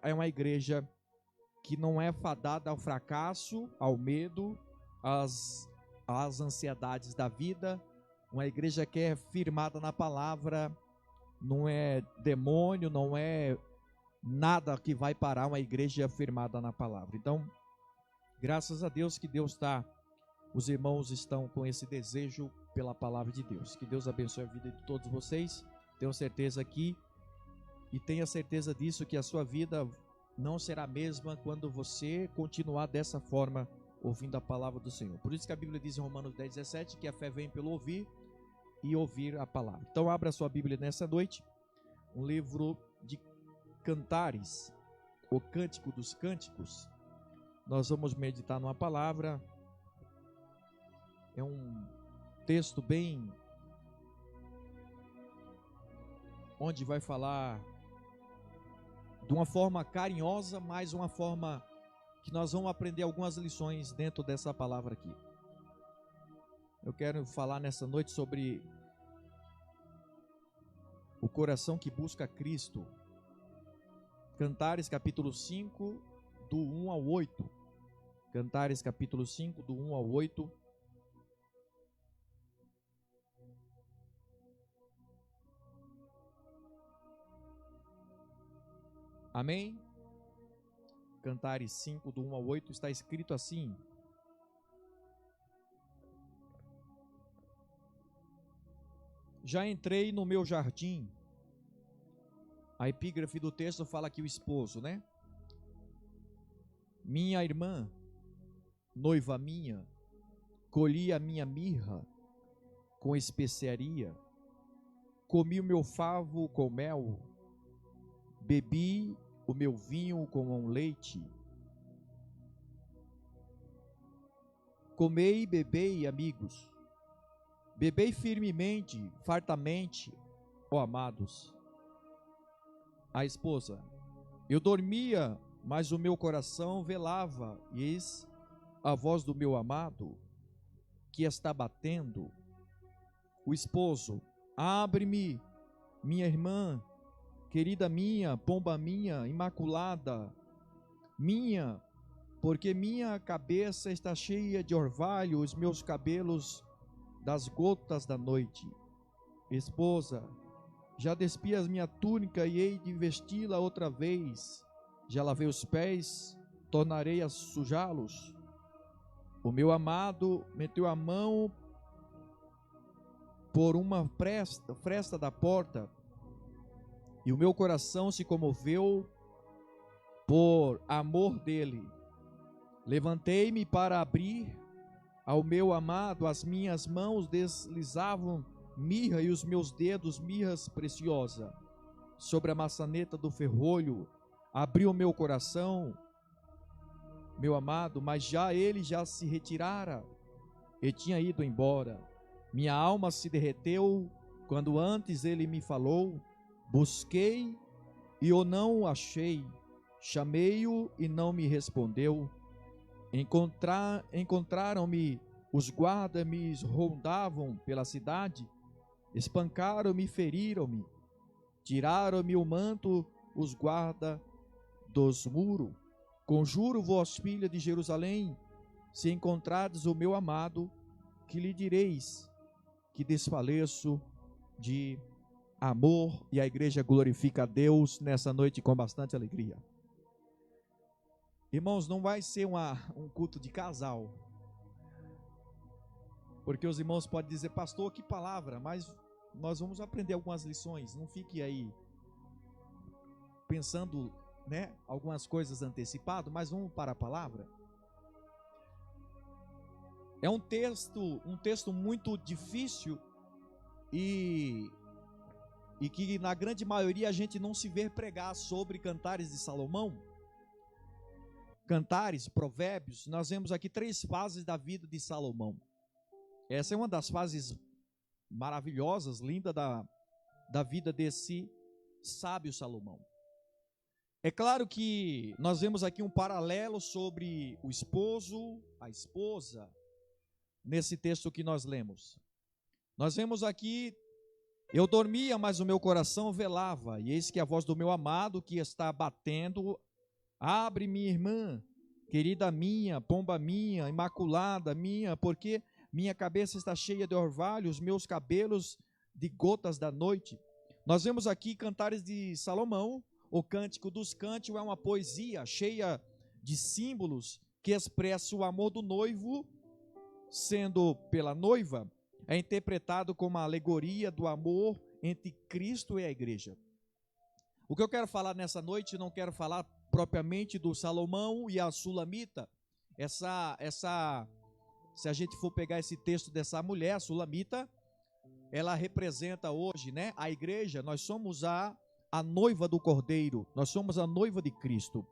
é uma igreja que não é fadada ao fracasso, ao medo, às ansiedades da vida. Uma igreja que é firmada na palavra, não é demônio, não é nada que vai parar uma igreja firmada na palavra. Então, graças a Deus que os irmãos estão com esse desejo pela palavra de Deus. Que Deus abençoe a vida de todos vocês. Tenho certeza e tenha certeza disso, que a sua vida não será a mesma quando você continuar dessa forma, ouvindo a palavra do Senhor. Por isso que a Bíblia diz em Romanos 10:17, que a fé vem pelo ouvir e ouvir a palavra. Então abra a sua Bíblia nessa noite, um livro de Cantares, o Cântico dos Cânticos. Nós vamos meditar numa palavra, é um texto bem, onde vai falar de uma forma carinhosa, mas uma forma que nós vamos aprender algumas lições dentro dessa palavra aqui. Eu quero falar nessa noite sobre o coração que busca Cristo. Cantares capítulo 5, do 1 ao 8. Cantares capítulo 5, do 1 ao 8. Amém? Cantares 5, do 1 ao 8, está escrito assim: Já entrei no meu jardim. A epígrafe do texto fala que o esposo, né? Minha irmã, noiva minha, colhi a minha mirra com especiaria, comi o meu favo com mel, bebi o meu vinho com leite. Comei e bebei, amigos, bebei firmemente, fartamente, ó amados. A esposa: eu dormia, mas o meu coração velava, e eis a voz do meu amado, que está batendo. O esposo: abre-me, minha irmã, querida minha, pomba minha, imaculada, minha, porque minha cabeça está cheia de orvalho, os meus cabelos das gotas da noite. Esposa: já despi a minha túnica e hei de vesti-la outra vez. Já lavei os pés, tornarei a sujá-los. O meu amado meteu a mão por uma fresta da porta, e o meu coração se comoveu por amor dele. Levantei-me para abrir ao meu amado, as minhas mãos deslizavam mirra e os meus dedos mirras preciosa. Sobre a maçaneta do ferrolho abriu o meu coração, meu amado, mas ele já se retirara e tinha ido embora. Minha alma se derreteu quando antes ele me falou. Busquei e o não achei, chamei-o e não me respondeu. Encontraram-me os guardas, me rondavam pela cidade, espancaram-me e feriram-me, tiraram-me o manto os guardas dos muros. Conjuro-vos, filha de Jerusalém, se encontrardes o meu amado, que lhe direis que desfaleço de amor. E a igreja glorifica a Deus nessa noite com bastante alegria. Irmãos, não vai ser um culto de casal, porque os irmãos podem dizer: pastor, que palavra, mas nós vamos aprender algumas lições. Não fique aí pensando, né, algumas coisas antecipado, mas vamos para a palavra. É um texto muito difícil e que na grande maioria a gente não se vê pregar sobre Cantares de Salomão. Cantares, Provérbios, nós vemos aqui 3 fases da vida de Salomão. Essa é uma das fases maravilhosas, linda da vida desse sábio Salomão. É claro que nós vemos aqui um paralelo sobre o esposo, a esposa, nesse texto que nós lemos. Nós vemos aqui: eu dormia, mas o meu coração velava, e eis que a voz do meu amado que está batendo Abre, minha irmã, querida minha, pomba minha, imaculada minha, porque minha cabeça está cheia de orvalho, os meus cabelos de gotas da noite. Nós vemos aqui Cantares de Salomão, o Cântico dos Cânticos é uma poesia cheia de símbolos que expressa o amor do noivo, sendo pela noiva, é interpretado como a alegoria do amor entre Cristo e a igreja. O que eu quero falar nessa noite, não quero falar propriamente do Salomão e a Sulamita. Se a gente for pegar esse texto dessa mulher, a Sulamita, ela representa hoje, né, a igreja. Nós somos a noiva do Cordeiro, nós somos a noiva de Cristo.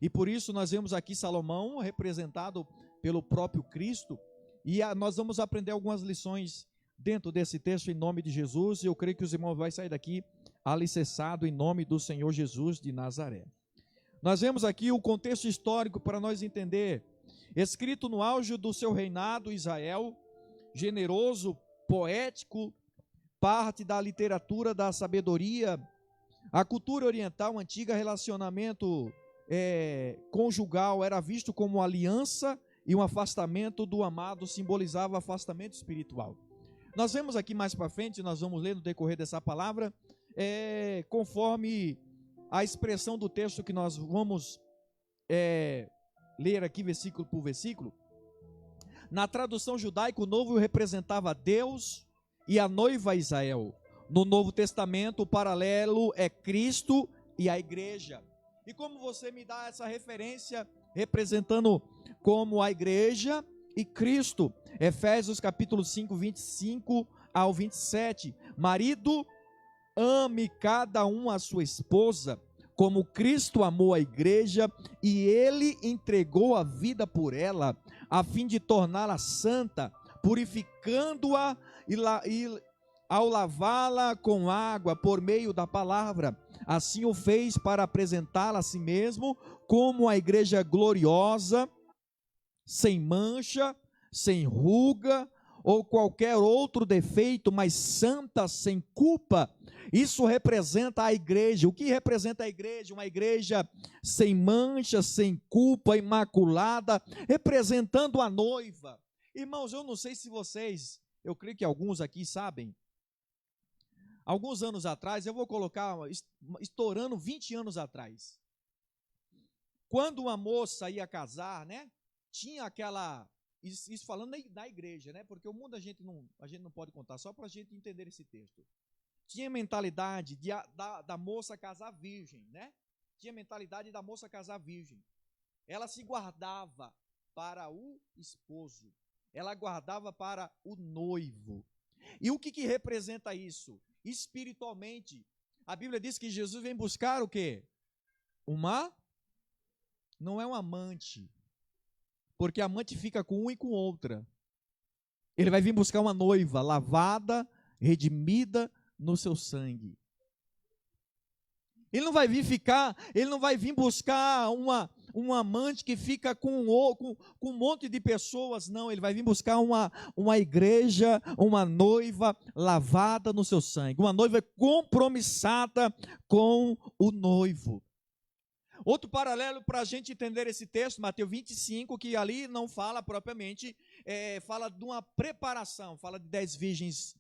E por isso nós vemos aqui Salomão representado pelo próprio Cristo. E nós vamos aprender algumas lições dentro desse texto em nome de Jesus. E eu creio que os irmãos vão sair daqui alicerçados em nome do Senhor Jesus de Nazaré. Nós vemos aqui o contexto histórico para nós entender. Escrito no auge do seu reinado, Israel, generoso, poético, parte da literatura da sabedoria. A cultura oriental antiga, relacionamento conjugal era visto como aliança e um afastamento do amado simbolizava afastamento espiritual. Nós vemos aqui mais para frente, nós vamos ler no decorrer dessa palavra, conforme a expressão do texto que nós vamos ler aqui versículo por versículo. Na tradução judaica, o noivo representava Deus e a noiva Israel. No Novo Testamento, o paralelo é Cristo e a igreja. E como você me dá essa referência representando como a igreja e Cristo? Efésios capítulo 5, 25 ao 27. Marido, ame cada um a sua esposa, como Cristo amou a igreja e ele entregou a vida por ela, a fim de torná-la santa, purificando-a ao lavá-la com água por meio da palavra. Assim o fez para apresentá-la a si mesmo como a igreja gloriosa, sem mancha, sem ruga ou qualquer outro defeito, mas santa, sem culpa. Isso representa a igreja. O que representa a igreja? Uma igreja sem mancha, sem culpa, imaculada, representando a noiva. Irmãos, eu não sei se vocês, eu creio que alguns aqui sabem, alguns anos atrás, eu vou colocar, estourando 20 anos atrás, quando uma moça ia casar, né, tinha aquela, isso falando da igreja, né, porque o mundo a gente não pode contar, só para a gente entender esse texto. Tinha mentalidade da moça casar virgem, né, tinha mentalidade da moça casar virgem. Ela se guardava para o esposo, ela guardava para o noivo. E o que representa isso? Espiritualmente, a Bíblia diz que Jesus vem buscar o quê? Não é um amante, porque amante fica com um e com outra. Ele vai vir buscar uma noiva lavada, redimida no seu sangue. Ele não vai vir buscar um amante que fica com um monte de pessoas, não. Ele vai vir buscar uma igreja, uma noiva lavada no seu sangue, uma noiva compromissada com o noivo. Outro paralelo para a gente entender esse texto, Mateus 25, que ali não fala propriamente, fala de uma preparação, fala de 10 virgens,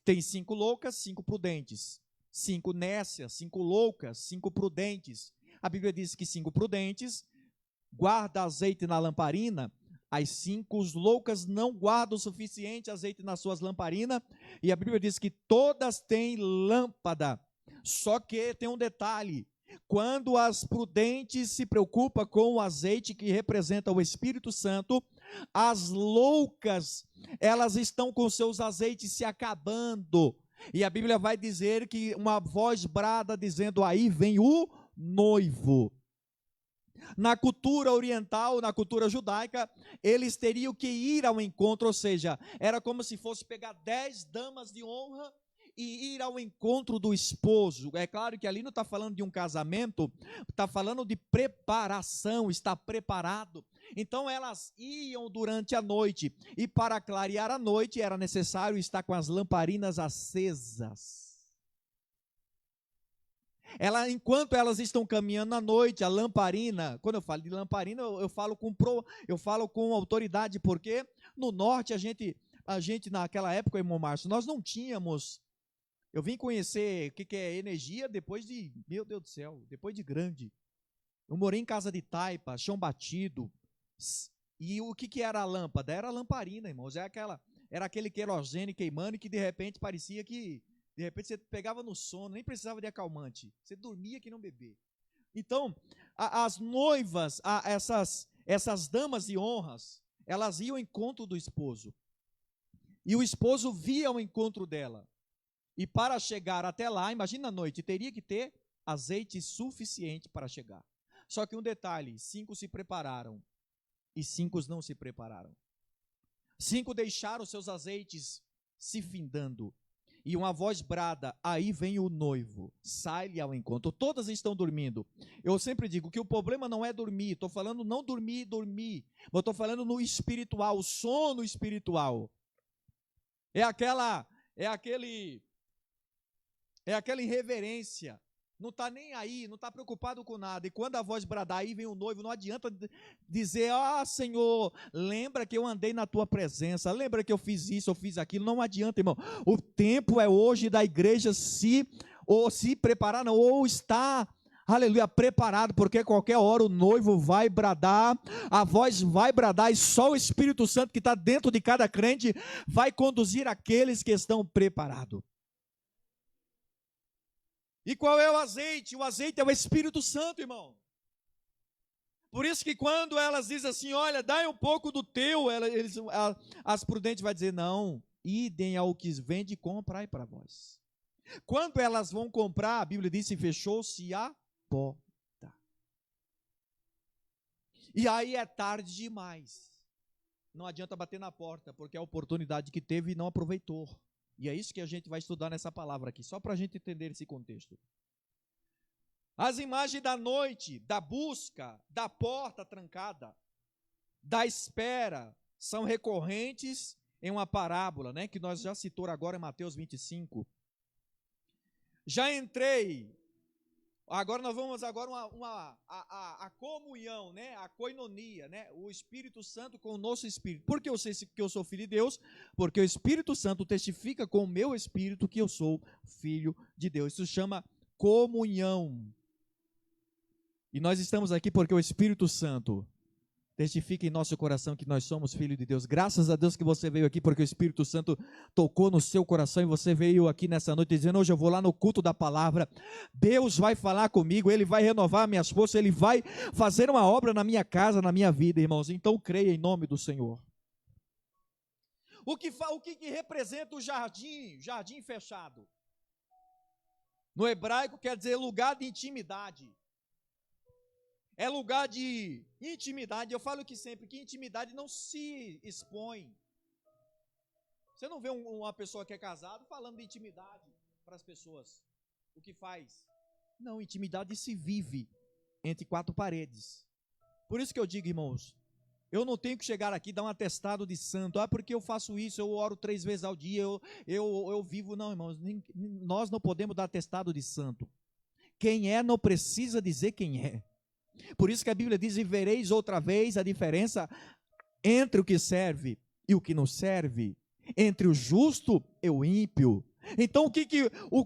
tem 5 loucas, 5 prudentes. 5 nécias, 5 loucas, 5 prudentes. A Bíblia diz que 5 prudentes guardam azeite na lamparina, as 5 loucas não guardam o suficiente azeite nas suas lamparinas, e a Bíblia diz que todas têm lâmpada. Só que tem um detalhe: quando as prudentes se preocupam com o azeite que representa o Espírito Santo, as loucas, elas estão com seus azeites se acabando. E a Bíblia vai dizer que uma voz brada dizendo: aí vem o noivo. Na cultura oriental, na cultura judaica, eles teriam que ir ao encontro, ou seja, era como se fosse pegar 10 damas de honra e ir ao encontro do esposo. É claro que ali não está falando de um casamento, está falando de preparação, está preparado. Então elas iam durante a noite, e para clarear a noite era necessário estar com as lamparinas acesas. Enquanto elas estão caminhando à noite, a lamparina, quando eu falo de lamparina, eu falo com autoridade, porque no norte a gente naquela época, irmão Márcio, nós não tínhamos. Eu vim conhecer o que é energia depois de, meu Deus do céu, depois de grande. Eu morei em casa de taipa, chão batido. E o que era a lâmpada? Era a lamparina, irmãos. Era aquele querosene queimando que de repente parecia que, de repente você pegava no sono, nem precisava de acalmante. Você dormia que não beber. Então, as noivas, essas damas de honras, elas iam ao encontro do esposo. E o esposo via ao encontro dela. E para chegar até lá, imagina a noite, teria que ter azeite suficiente para chegar. Só que um detalhe, 5 se prepararam e 5 não se prepararam. 5 deixaram seus azeites se findando. E uma voz brada, aí vem o noivo, sai-lhe ao encontro. Todas estão dormindo. Eu sempre digo que o problema não é dormir, estou falando não dormir, mas estou falando no espiritual, o sono espiritual. É aquela irreverência, não está nem aí, não está preocupado com nada, e quando a voz bradar, aí vem o noivo, não adianta dizer, Senhor, lembra que eu andei na tua presença, lembra que eu fiz isso, eu fiz aquilo, não adianta, irmão, o tempo é hoje da igreja se preparar, não, ou estar, aleluia, preparado, porque qualquer hora o noivo vai bradar, a voz vai bradar, e só o Espírito Santo que está dentro de cada crente, vai conduzir aqueles que estão preparados. E qual é o azeite? O azeite é o Espírito Santo, irmão. Por isso que quando elas dizem assim, olha, dai um pouco do teu, as prudentes vão dizer, não, idem ao que vende e comprai para vós. Quando elas vão comprar, a Bíblia diz, fechou-se a porta. E aí é tarde demais. Não adianta bater na porta, porque é a oportunidade que teve e não aproveitou. E é isso que a gente vai estudar nessa palavra aqui, só para a gente entender esse contexto. As imagens da noite, da busca, da porta trancada, da espera, são recorrentes em uma parábola, né, que nós já citamos agora em Mateus 25. Já entrei, agora nós vamos a comunhão, né, a koinonia, né, o Espírito Santo com o nosso espírito. Por que eu sei que eu sou filho de Deus? Porque o Espírito Santo testifica com o meu espírito que eu sou filho de Deus. Isso chama comunhão. E nós estamos aqui porque o Espírito Santo testifica em nosso coração que nós somos filhos de Deus. Graças a Deus que você veio aqui, porque o Espírito Santo tocou no seu coração e você veio aqui nessa noite dizendo, hoje eu vou lá no culto da palavra, Deus vai falar comigo, Ele vai renovar minhas forças, Ele vai fazer uma obra na minha casa, na minha vida, irmãos. Então creia em nome do Senhor. O que representa o jardim fechado? No hebraico quer dizer lugar de intimidade. É lugar de intimidade. Eu falo que sempre que intimidade não se expõe. Você não vê uma pessoa que é casada falando de intimidade para as pessoas. O que faz? Não, intimidade se vive entre 4 paredes. Por isso que eu digo, irmãos, eu não tenho que chegar aqui e dar um atestado de santo. Porque eu faço isso, eu oro 3 vezes ao dia, eu vivo. Não, irmãos, nós não podemos dar atestado de santo. Quem é não precisa dizer quem é. Por isso que a Bíblia diz, e vereis outra vez a diferença entre o que serve e o que não serve, entre o justo e o ímpio. Então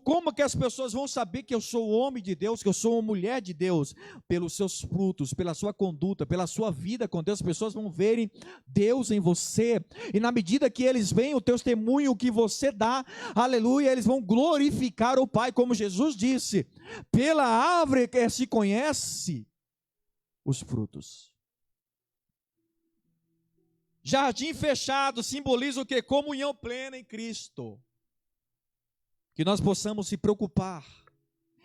como que as pessoas vão saber que eu sou homem de Deus, que eu sou uma mulher de Deus? Pelos seus frutos, pela sua conduta, pela sua vida com Deus. As pessoas vão verem Deus em você, e na medida que eles veem o testemunho que você dá, aleluia, eles vão glorificar o Pai, como Jesus disse, pela árvore que se conhece os frutos. Jardim fechado simboliza o quê? Comunhão plena em Cristo. Que nós possamos se preocupar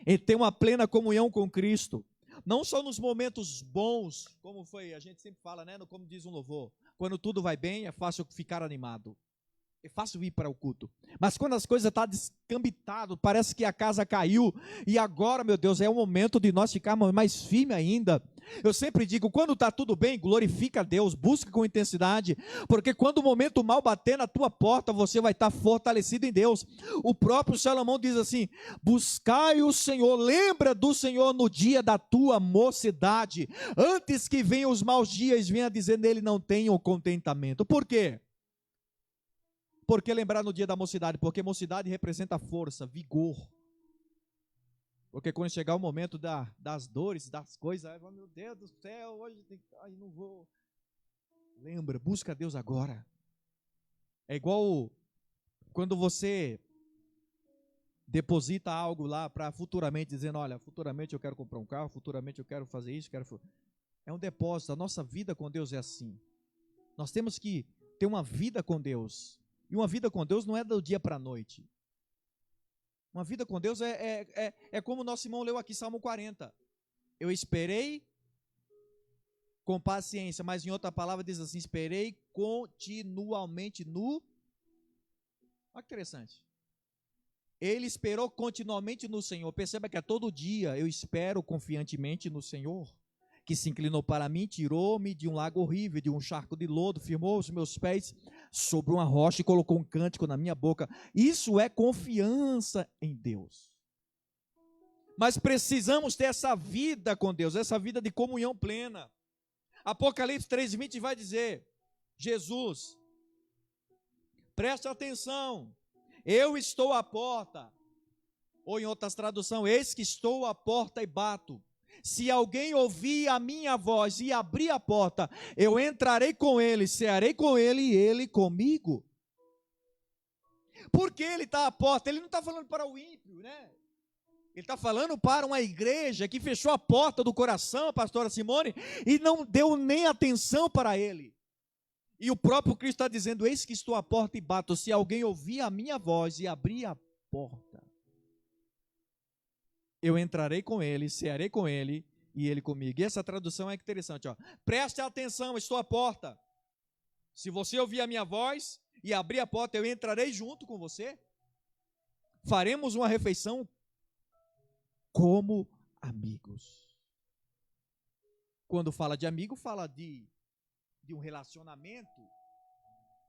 em ter uma plena comunhão com Cristo. Não só nos momentos bons, como foi, a gente sempre fala, né? Como diz um louvor, quando tudo vai bem, é fácil ficar animado. É fácil ir para o culto. Mas quando as coisas estão descambitadas, parece que a casa caiu, e agora, meu Deus, é o momento de nós ficarmos mais firmes ainda. Eu sempre digo, quando está tudo bem, glorifica a Deus, busca com intensidade, porque quando o momento mal bater na tua porta, você vai estar fortalecido em Deus. O próprio Salomão diz assim: buscai o Senhor, lembra do Senhor no dia da tua mocidade, antes que venham os maus dias, venha dizer nele não tenham contentamento. Por quê? Por que lembrar no dia da mocidade? Porque mocidade representa força, vigor. Porque quando chegar o momento das dores, das coisas, aí, meu Deus do céu, hoje ai, não vou. Lembra, busca Deus agora. É igual quando você deposita algo lá para futuramente, dizendo, olha, futuramente eu quero comprar um carro, futuramente eu quero fazer isso, é um depósito. A nossa vida com Deus é assim. Nós temos que ter uma vida com Deus. E uma vida com Deus não é do dia para a noite. Uma vida com Deus é como o nosso irmão leu aqui, Salmo 40. Eu esperei com paciência, mas em outra palavra diz assim, esperei continuamente no... Olha que interessante. Ele esperou continuamente no Senhor. Perceba que a todo dia eu espero confiantemente no Senhor, que se inclinou para mim, tirou-me de um lago horrível, de um charco de lodo, firmou os meus pés sobre uma rocha e colocou um cântico na minha boca. Isso é confiança em Deus. Mas precisamos ter essa vida com Deus, essa vida de comunhão plena. Apocalipse 3:20 vai dizer, Jesus, preste atenção, eu estou à porta. Ou em outras traduções, eis que estou à porta e bato. Se alguém ouvir a minha voz e abrir a porta, eu entrarei com ele, cearei com ele e ele comigo. Por que ele está à porta? Ele não está falando para o ímpio, né? Ele está falando para uma igreja que fechou a porta do coração, a pastora Simone, e não deu nem atenção para ele. E o próprio Cristo está dizendo, eis que estou à porta e bato, se alguém ouvir a minha voz e abrir a porta, eu entrarei com ele, cearei com ele e ele comigo. E essa tradução é interessante, ó. Preste atenção, estou à porta. Se você ouvir a minha voz e abrir a porta, eu entrarei junto com você. Faremos uma refeição como amigos. Quando fala de amigo, fala de um relacionamento,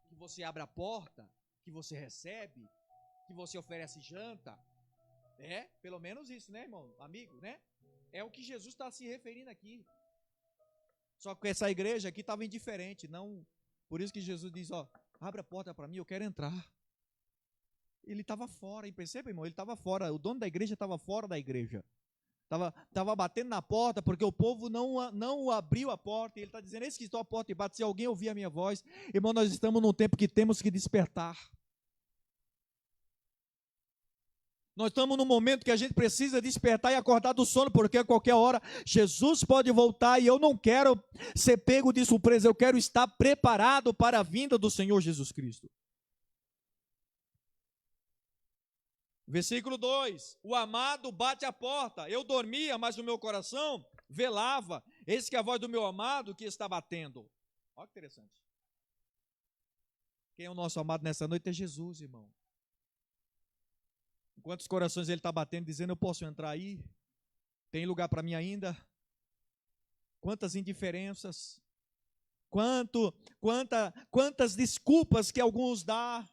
que você abre a porta, que você recebe, que você oferece janta. É, pelo menos isso, né, irmão? Amigo, né? É o que Jesus está se referindo aqui. Só que essa igreja aqui estava indiferente, não. Por isso que Jesus diz, ó, abre a porta para mim, eu quero entrar. Ele estava fora, e perceba, irmão, ele estava fora. O dono da igreja estava fora da igreja. Estava batendo na porta, porque o povo não abriu a porta, e ele está dizendo, eis que estou à porta e bato, se alguém ouvir a minha voz. Irmão, nós estamos num tempo que temos que despertar. Nós estamos num momento que a gente precisa despertar e acordar do sono, porque a qualquer hora Jesus pode voltar e eu não quero ser pego de surpresa, eu quero estar preparado para a vinda do Senhor Jesus Cristo. Versículo 2, o amado bate à porta, eu dormia, mas o meu coração velava, eis que a voz do meu amado que está batendo. Olha que interessante. Quem é o nosso amado nessa noite é Jesus, irmão. Quantos corações ele está batendo, dizendo, eu posso entrar aí? Tem lugar para mim ainda? Quantas indiferenças, quantas desculpas que alguns dão,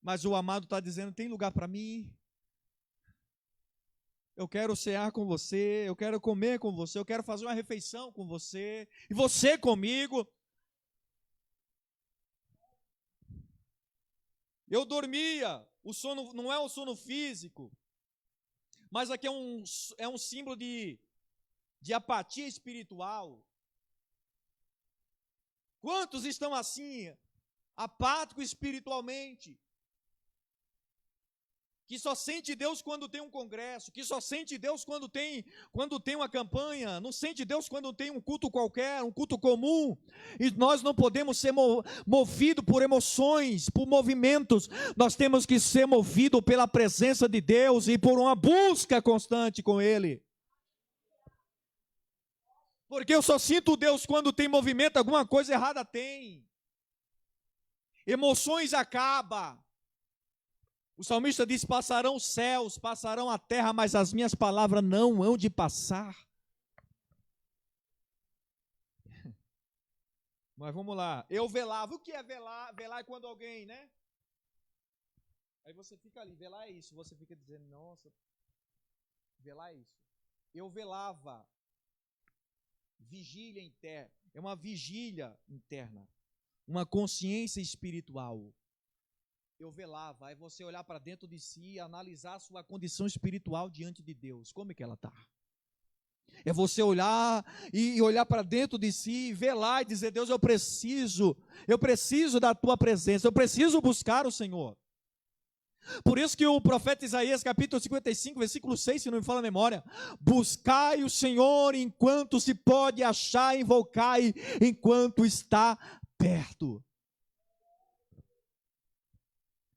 mas o amado está dizendo, tem lugar para mim? Eu quero cear com você, eu quero comer com você, eu quero fazer uma refeição com você, e você comigo. Eu dormia, o sono não é um sono físico, mas aqui é um símbolo de apatia espiritual. Quantos estão assim, apáticos espiritualmente? Que só sente Deus quando tem um congresso, que só sente Deus quando tem uma campanha, não sente Deus quando tem um culto qualquer, um culto comum. E nós não podemos ser movidos por emoções, por movimentos. Nós temos que ser movidos pela presença de Deus e por uma busca constante com Ele. Porque eu só sinto Deus quando tem movimento, alguma coisa errada tem. Emoções acabam. O salmista diz, passarão os céus, passarão a terra, mas as minhas palavras não hão de passar. Mas vamos lá. Eu velava. O que é velar? Velar é quando alguém, né? Aí você fica ali. Velar é isso. Você fica dizendo, nossa, velar é isso. Eu velava. Vigília interna. É uma vigília interna. Uma consciência espiritual. Eu velava. É você olhar para dentro de si e analisar a sua condição espiritual diante de Deus. Como é que ela está? É você olhar e olhar para dentro de si, velar e dizer, Deus, eu preciso da tua presença, eu preciso buscar o Senhor. Por isso que o profeta Isaías, capítulo 55, versículo 6, se não me fala a memória, buscai o Senhor enquanto se pode achar, invocai enquanto está perto.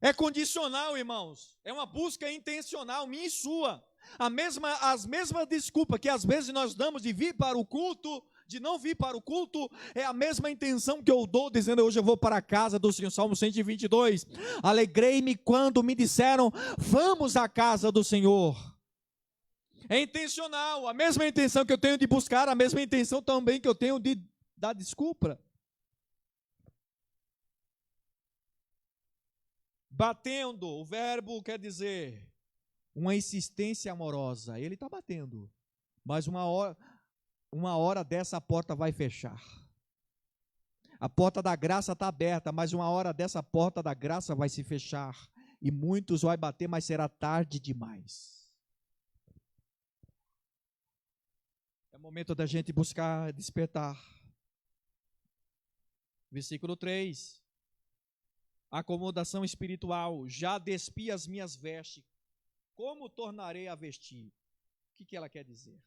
É condicional, irmãos, é uma busca intencional, minha e sua. As mesmas desculpas que às vezes nós damos de vir para o culto, de não vir para o culto, é a mesma intenção que eu dou, dizendo, hoje eu vou para a casa do Senhor, Salmo 122, alegrei-me quando me disseram, vamos à casa do Senhor. É intencional, a mesma intenção que eu tenho de buscar, a mesma intenção também que eu tenho de dar desculpa. Batendo, o verbo quer dizer uma insistência amorosa. Ele está batendo, mas uma hora dessa a porta vai fechar. A porta da graça está aberta, mas uma hora dessa a porta da graça vai se fechar. E muitos vai bater, mas será tarde demais. É momento da gente buscar despertar. Versículo 3. Acomodação espiritual. Já despi as minhas vestes. Como tornarei a vestir? O que ela quer dizer?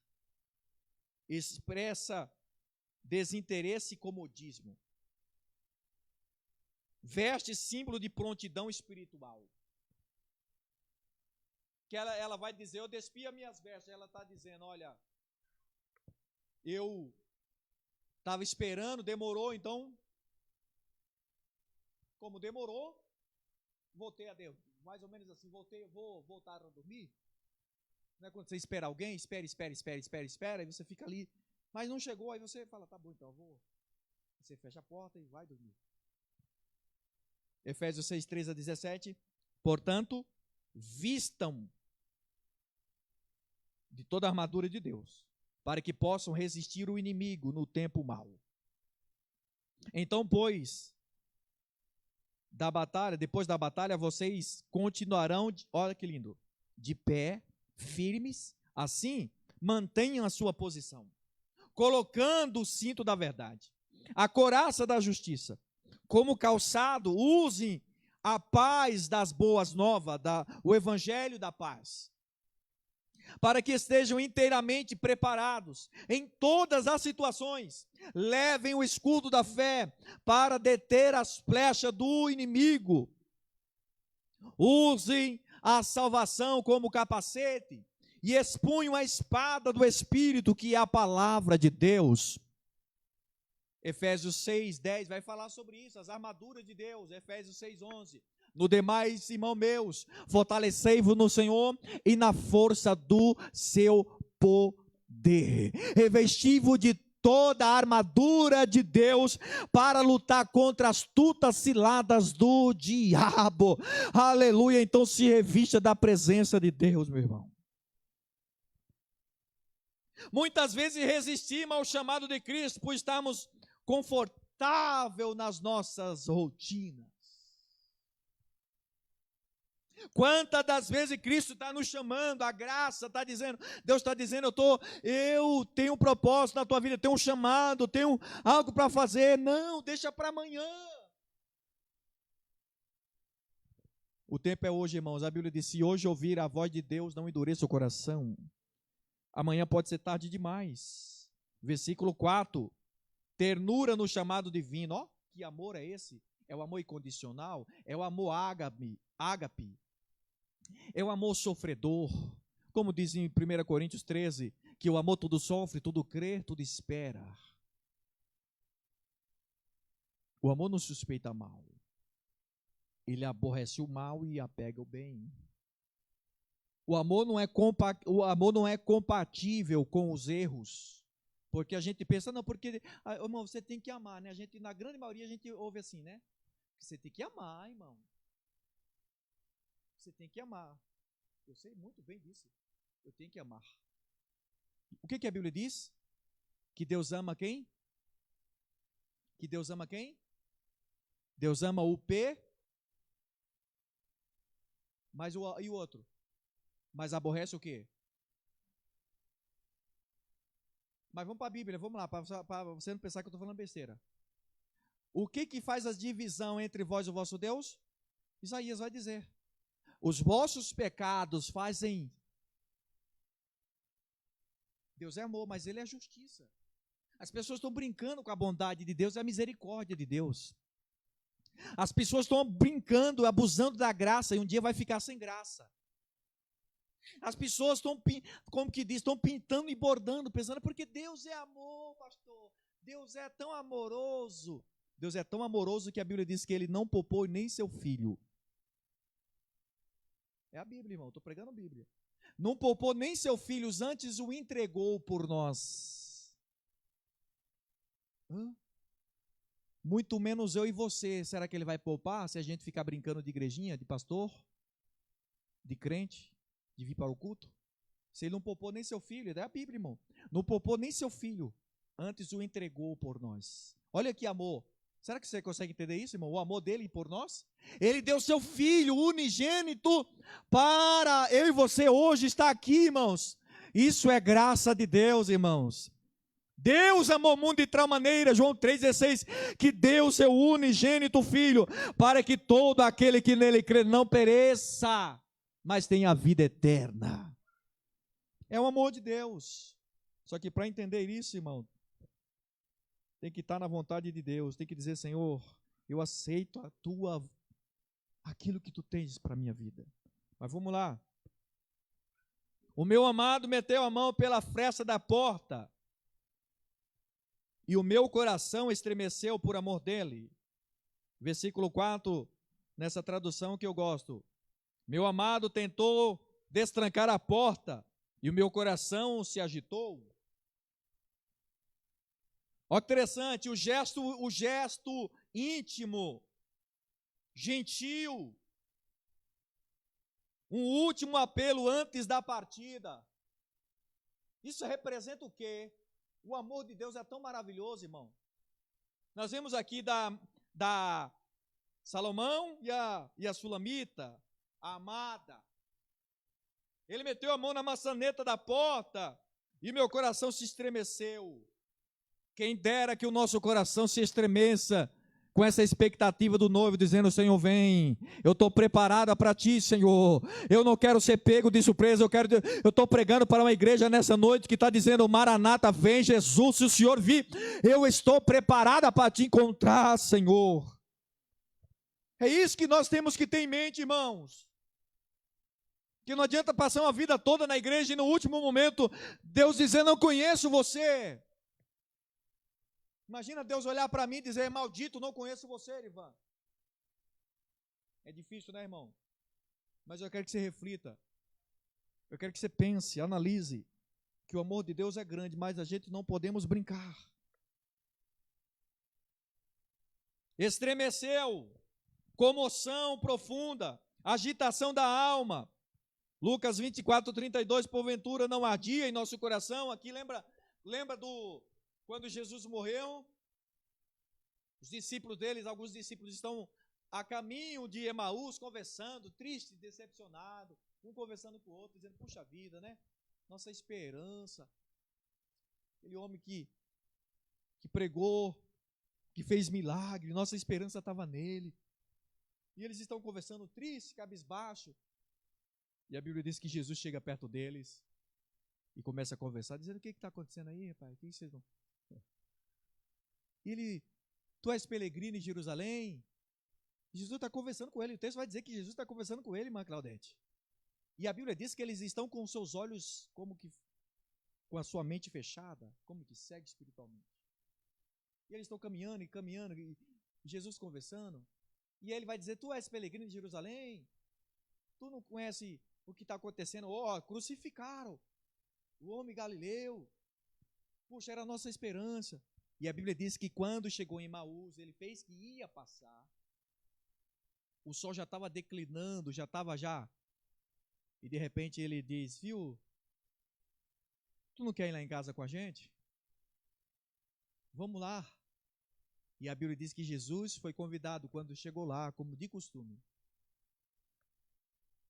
Expressa desinteresse e comodismo. Veste símbolo de prontidão espiritual. Que ela vai dizer, eu despi as minhas vestes. Ela está dizendo, olha, eu estava esperando, demorou, então, como demorou, voltei a Deus. Mais ou menos assim, vou voltar a dormir. Não é quando você espera alguém, espera, e você fica ali, mas não chegou, aí você fala, tá bom, então eu vou. Você fecha a porta e vai dormir. Efésios 6, 13 a 17. Portanto, vistam de toda a armadura de Deus, para que possam resistir o inimigo no tempo mau. Então, pois, depois da batalha, vocês continuarão, olha que lindo, de pé, firmes, assim, mantenham a sua posição, colocando o cinto da verdade, a couraça da justiça, como calçado, usem a paz das boas novas, o evangelho da paz, para que estejam inteiramente preparados em todas as situações. Levem o escudo da fé para deter as flechas do inimigo. Usem a salvação como capacete e expunham a espada do Espírito, que é a palavra de Deus. Efésios 6, 10 vai falar sobre isso, as armaduras de Deus. Efésios 6, 11. No demais, irmãos meus, fortalecei-vos no Senhor e na força do seu poder. Revesti-vos de toda a armadura de Deus para lutar contra as astutas ciladas do diabo. Aleluia, então se revista da presença de Deus, meu irmão. Muitas vezes resistimos ao chamado de Cristo por estarmos confortáveis nas nossas rotinas. Quantas das vezes Cristo está nos chamando, a graça está dizendo, Deus está dizendo, eu tenho um propósito na tua vida, tenho um chamado, tenho algo para fazer. Não, deixa para amanhã. O tempo é hoje, irmãos. A Bíblia diz, se hoje ouvir a voz de Deus, não endureça o coração. Amanhã pode ser tarde demais. Versículo 4, ternura no chamado divino. Ó, que amor é esse? É o amor incondicional, é o amor ágape. É o amor sofredor, como diz em 1 Coríntios 13, que o amor tudo sofre, tudo crê, tudo espera. O amor não suspeita mal, ele aborrece o mal e apega o bem. O amor não é compatível com os erros, Porque a gente pensa, não, porque, irmão, você tem que amar, né? A gente, na grande maioria, a gente ouve assim, né? Você tem que amar, irmão. Você tem que amar. Eu sei muito bem disso. Eu tenho que amar. O que a Bíblia diz? Que Deus ama quem? Que Deus ama quem? Deus ama o P, mas e o outro? Mas aborrece o quê? Mas vamos para a Bíblia, vamos lá, para você não pensar que eu estou falando besteira. O que faz a divisão entre vós e o vosso Deus? Isaías vai dizer. Os vossos pecados fazem... Deus é amor, mas Ele é justiça. As pessoas estão brincando com a bondade de Deus e a misericórdia de Deus. As pessoas estão brincando, abusando da graça e um dia vai ficar sem graça. As pessoas estão, como que diz, estão pintando e bordando, pensando, porque Deus é amor, pastor. Deus é tão amoroso. Deus é tão amoroso que a Bíblia diz que Ele não poupou nem seu filho. É a Bíblia, irmão, estou pregando a Bíblia. Não poupou nem seu filho, antes o entregou por nós. Muito menos eu e você. Será que Ele vai poupar se a gente ficar brincando de igrejinha, de pastor, de crente, de vir para o culto? Se Ele não poupou nem seu filho, é a Bíblia, irmão. Não poupou nem seu filho, antes o entregou por nós. Olha que amor. Será que você consegue entender isso, irmão? O amor dele por nós? Ele deu seu filho unigênito para eu e você hoje estar aqui, irmãos. Isso é graça de Deus, irmãos. Deus amou o mundo de tal maneira, João 3,16, que deu seu unigênito filho, para que todo aquele que nele crê não pereça, mas tenha a vida eterna. É o amor de Deus. Só que para entender isso, irmão, tem que estar na vontade de Deus, tem que dizer, Senhor, eu aceito aquilo que tu tens para a minha vida. Mas vamos lá. O meu amado meteu a mão pela fresta da porta, e o meu coração estremeceu por amor dele. Versículo 4, nessa tradução que eu gosto. Meu amado tentou destrancar a porta, e o meu coração se agitou. Olha que interessante, o gesto íntimo, gentil, um último apelo antes da partida. Isso representa o quê? O amor de Deus é tão maravilhoso, irmão. Nós vemos aqui da Salomão e a Sulamita, a amada. Ele meteu a mão na maçaneta da porta e meu coração se estremeceu. Quem dera que o nosso coração se estremeça com essa expectativa do noivo, dizendo, Senhor, vem, eu estou preparada para ti, Senhor, eu não quero ser pego de surpresa, eu estou pregando para uma igreja nessa noite que está dizendo, Maranata, vem Jesus, se o Senhor vir, eu estou preparada para te encontrar, Senhor. É isso que nós temos que ter em mente, irmãos. Que não adianta passar uma vida toda na igreja e no último momento, Deus dizendo, não conheço você. Imagina Deus olhar para mim e dizer, maldito, não conheço você, Ivan. É difícil, né, irmão? Mas eu quero que você reflita. Eu quero que você pense, analise, que o amor de Deus é grande, mas a gente não podemos brincar. Estremeceu, comoção profunda, agitação da alma. Lucas 24:32, porventura não ardia em nosso coração. Aqui lembra quando Jesus morreu, os discípulos deles, alguns discípulos estão a caminho de Emaús, conversando, triste, decepcionado, um conversando com o outro, dizendo, puxa vida, né? Nossa esperança, aquele homem que pregou, que fez milagre, nossa esperança estava nele. E eles estão conversando triste, cabisbaixo. E a Bíblia diz que Jesus chega perto deles e começa a conversar, dizendo, o que está acontecendo aí, rapaz? O que vocês não... Tu és peregrino em Jerusalém? E Jesus está conversando com ele. O texto vai dizer que Jesus está conversando com ele, irmã Claudete. E a Bíblia diz que eles estão com os seus olhos como que com a sua mente fechada, como que cego espiritualmente. E eles estão caminhando e Jesus conversando. E ele vai dizer, tu és peregrino em Jerusalém? Tu não conhece o que está acontecendo? Crucificaram o homem galileu. Poxa, era a nossa esperança. E a Bíblia diz que quando chegou em Emaús, ele fez que ia passar. O sol já estava declinando, já estava já. E de repente ele diz, viu, tu não quer ir lá em casa com a gente? Vamos lá. E a Bíblia diz que Jesus foi convidado quando chegou lá, como de costume.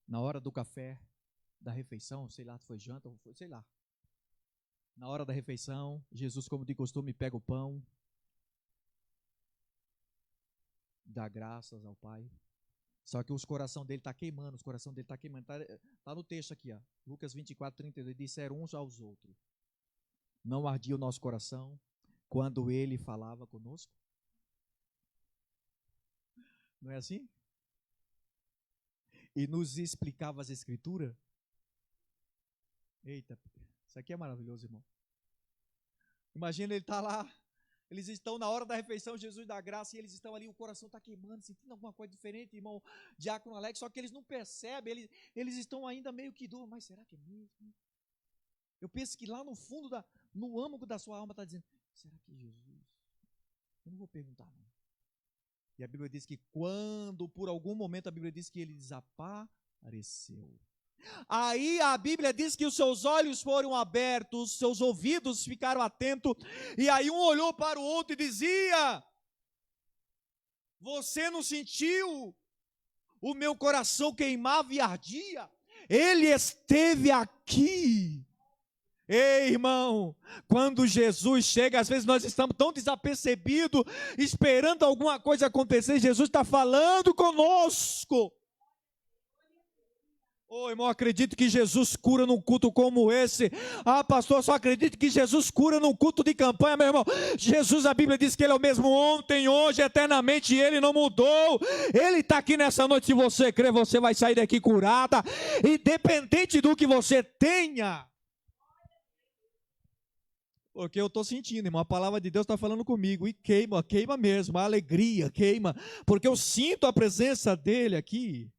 Na hora do café, da refeição, sei lá se foi janta ou foi, sei lá. Na hora da refeição, Jesus, como de costume, pega o pão, dá graças ao Pai. Só que o coração dele está queimando, Está no texto aqui, ó. Lucas 24, 32, disseram uns aos outros. Não ardia o nosso coração quando ele falava conosco? Não é assim? E nos explicava as escrituras? Eita, isso aqui é maravilhoso, irmão. Imagina, ele está lá, eles estão na hora da refeição, Jesus dá graça, e eles estão ali, o coração está queimando, sentindo alguma coisa diferente, irmão Diácono Alex, só que eles não percebem, eles estão ainda meio que duros, mas será que é mesmo? Eu penso que lá no fundo, no âmago da sua alma está dizendo, será que é Jesus? Eu não vou perguntar não. E a Bíblia diz que quando, por algum momento, a Bíblia diz que ele desapareceu. Aí a Bíblia diz que os seus olhos foram abertos, seus ouvidos ficaram atentos, e aí um olhou para o outro e dizia, você não sentiu? O meu coração queimava e ardia, ele esteve aqui. Ei, irmão, quando Jesus chega, às vezes nós estamos tão desapercebidos, esperando alguma coisa acontecer, Jesus está falando conosco. Ô, irmão, acredito que Jesus cura num culto como esse. Ah, pastor, só acredito que Jesus cura num culto de campanha, meu irmão. Jesus, a Bíblia diz que ele é o mesmo ontem, hoje, eternamente, e ele não mudou. Ele está aqui nessa noite, se você crer, você vai sair daqui curada, independente do que você tenha. Porque eu estou sentindo, irmão, a palavra de Deus está falando comigo, e queima mesmo, a alegria queima, porque eu sinto a presença dele aqui.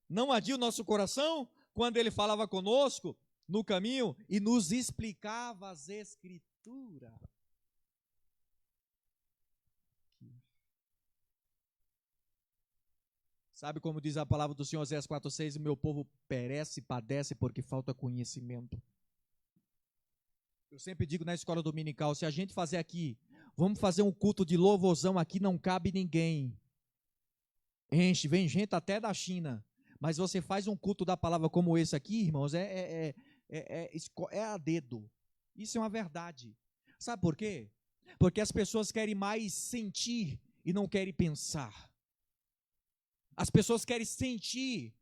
Não adia o nosso coração quando ele falava conosco no caminho e nos explicava as escrituras. Sabe como diz a palavra do Senhor, Oséias 4,6, o meu povo perece, padece porque falta conhecimento. Eu sempre digo na escola dominical, se a gente fazer aqui, vamos fazer um culto de louvorzão aqui, não cabe ninguém. Enche, vem gente até da China. Mas você faz um culto da palavra como esse aqui, irmãos, é a dedo. Isso é uma verdade. Sabe por quê? Porque as pessoas querem mais sentir e não querem pensar. As pessoas querem sentir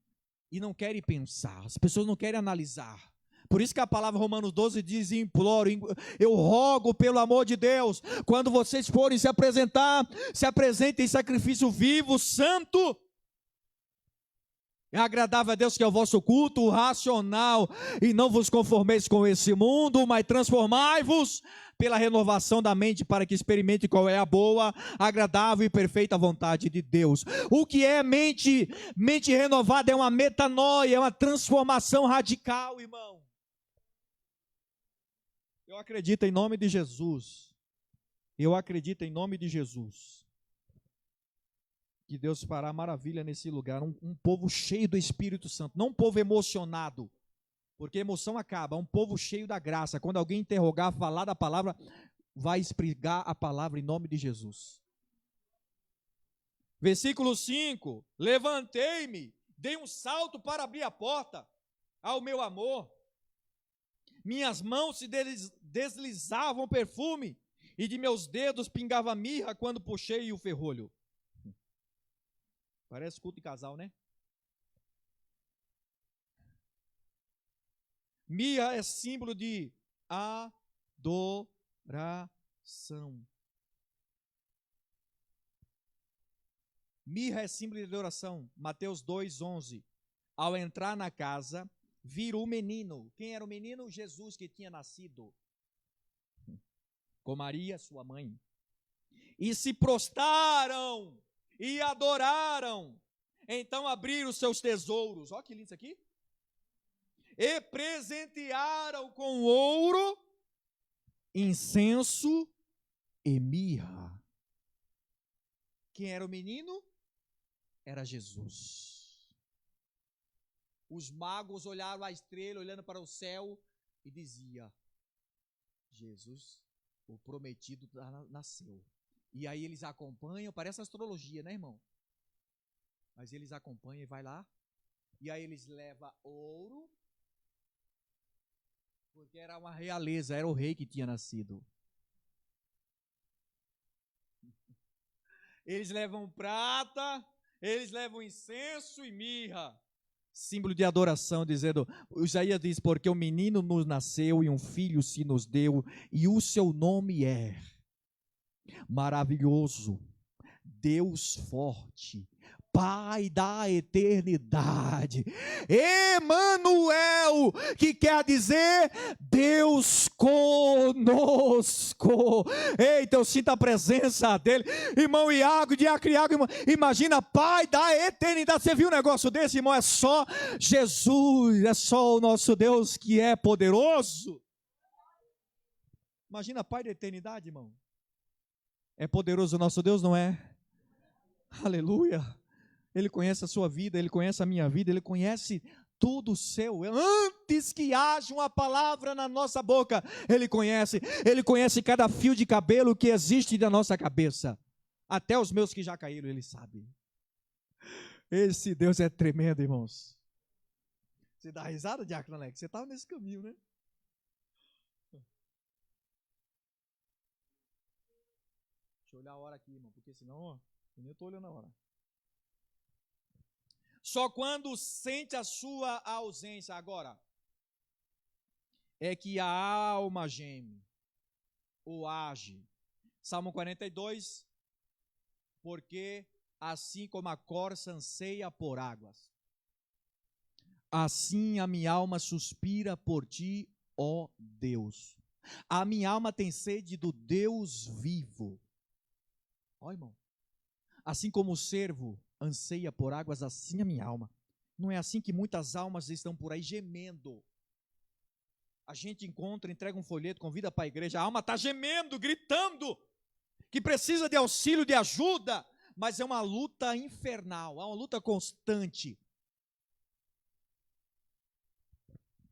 e não querem pensar. As pessoas não querem analisar. Por isso que a palavra Romanos 12 diz, imploro, eu rogo pelo amor de Deus, quando vocês forem se apresentar, se apresentem em sacrifício vivo, santo, é agradável a Deus, que é o vosso culto racional, e não vos conformeis com esse mundo, mas transformai-vos pela renovação da mente, para que experimente qual é a boa, agradável e perfeita vontade de Deus. O que é mente renovada? É uma metanoia, é uma transformação radical, irmão. Eu acredito em nome de Jesus. Eu acredito em nome de Jesus. Que Deus fará maravilha nesse lugar, um povo cheio do Espírito Santo, não um povo emocionado, porque emoção acaba, um povo cheio da graça. Quando alguém interrogar, falar da palavra, vai explicar a palavra em nome de Jesus. Versículo 5, levantei-me, dei um salto para abrir a porta ao meu amor, minhas mãos se deslizavam perfume, e de meus dedos pingava mirra quando puxei o ferrolho. Parece culto de casal, né? Mirra é símbolo de adoração. Mirra é símbolo de adoração. Mateus 2:11. Ao entrar na casa, viram o menino. Quem era o menino? Jesus, que tinha nascido com Maria, sua mãe. E se prostraram e adoraram. Então abriram os seus tesouros. Olha que lindo isso aqui. E presentearam com ouro, incenso e mirra. Quem era o menino? Era Jesus. Os magos olharam a estrela, olhando para o céu, e dizia: Jesus, o prometido, nasceu. E aí eles acompanham, parece astrologia, né, irmão? Mas eles acompanham e vai lá. E aí eles levam ouro, porque era uma realeza, era o rei que tinha nascido. Eles levam prata, eles levam incenso e mirra, símbolo de adoração, dizendo, Isaías diz, porque o menino nos nasceu e um filho se nos deu, e o seu nome é Maravilhoso, Deus forte, Pai da eternidade, Emanuel, que quer dizer Deus conosco. Eita, eu sinto a presença dele. Irmão Iago, Diacriago, imagina, Pai da eternidade. Você viu um negócio desse, irmão? É só Jesus, é só o nosso Deus que é poderoso. Imagina, Pai da eternidade, irmão. É poderoso o nosso Deus, não é? Aleluia. Ele conhece a sua vida, Ele conhece a minha vida, Ele conhece tudo o seu. Antes que haja uma palavra na nossa boca, Ele conhece cada fio de cabelo que existe na nossa cabeça. Até os meus que já caíram, Ele sabe. Esse Deus é tremendo, irmãos. Você dá risada, Diácono Alex? Você estava nesse caminho, né? Deixa eu olhar a hora aqui, irmão, porque senão, ó, eu nem estou olhando a hora. Só quando sente a sua ausência, agora, é que a alma geme, ou age. Salmo 42, porque assim como a corça anseia por águas, assim a minha alma suspira por ti, ó Deus. A minha alma tem sede do Deus vivo. Ó, irmão, assim como o cervo anseia por águas, assim a minha alma. Não é assim que muitas almas estão por aí gemendo? A gente encontra, entrega um folheto, convida para a igreja, a alma está gemendo, gritando, que precisa de auxílio, de ajuda, mas é uma luta infernal, é uma luta constante.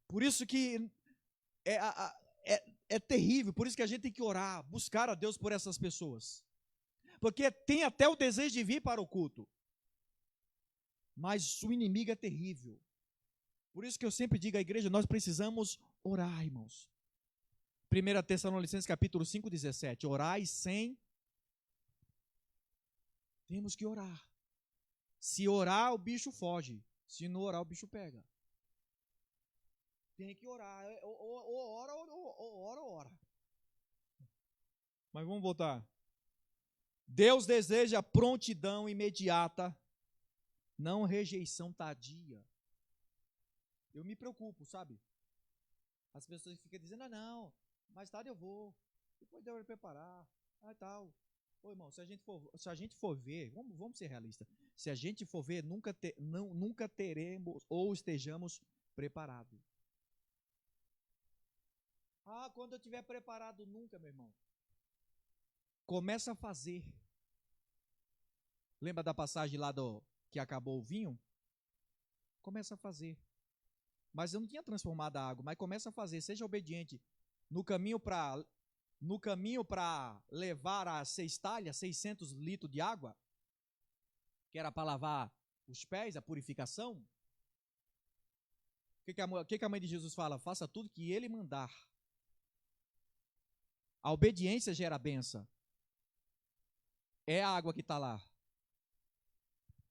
Por isso que é terrível, por isso que a gente tem que orar, buscar a Deus por essas pessoas. Porque tem até o desejo de vir para o culto, mas o inimigo é terrível. Por isso que eu sempre digo à igreja, nós precisamos orar, irmãos. 1 Tessalonicenses capítulo 5, 17, orai sem... Temos que orar. Se orar, o bicho foge. Se não orar, o bicho pega. Tem que orar. Ou ora, ou ora. Mas vamos voltar. Deus deseja prontidão imediata, não rejeição tardia. Eu me preocupo, sabe? As pessoas ficam dizendo, não, mais tarde eu vou, depois eu vou preparar, tal. Ô, irmão, se a gente for ver, vamos ser realistas, se a gente for ver, nunca teremos ou estejamos preparados. Quando eu estiver preparado, nunca, meu irmão. Começa a fazer. Lembra da passagem lá que acabou o vinho? Começa a fazer. Mas eu não tinha transformado a água, mas começa a fazer, seja obediente. No caminho para levar a 6 talhas, 600 litros de água, que era para lavar os pés, a purificação. O que a mãe de Jesus fala? Faça tudo que ele mandar. A obediência gera bênção. É a água que está lá.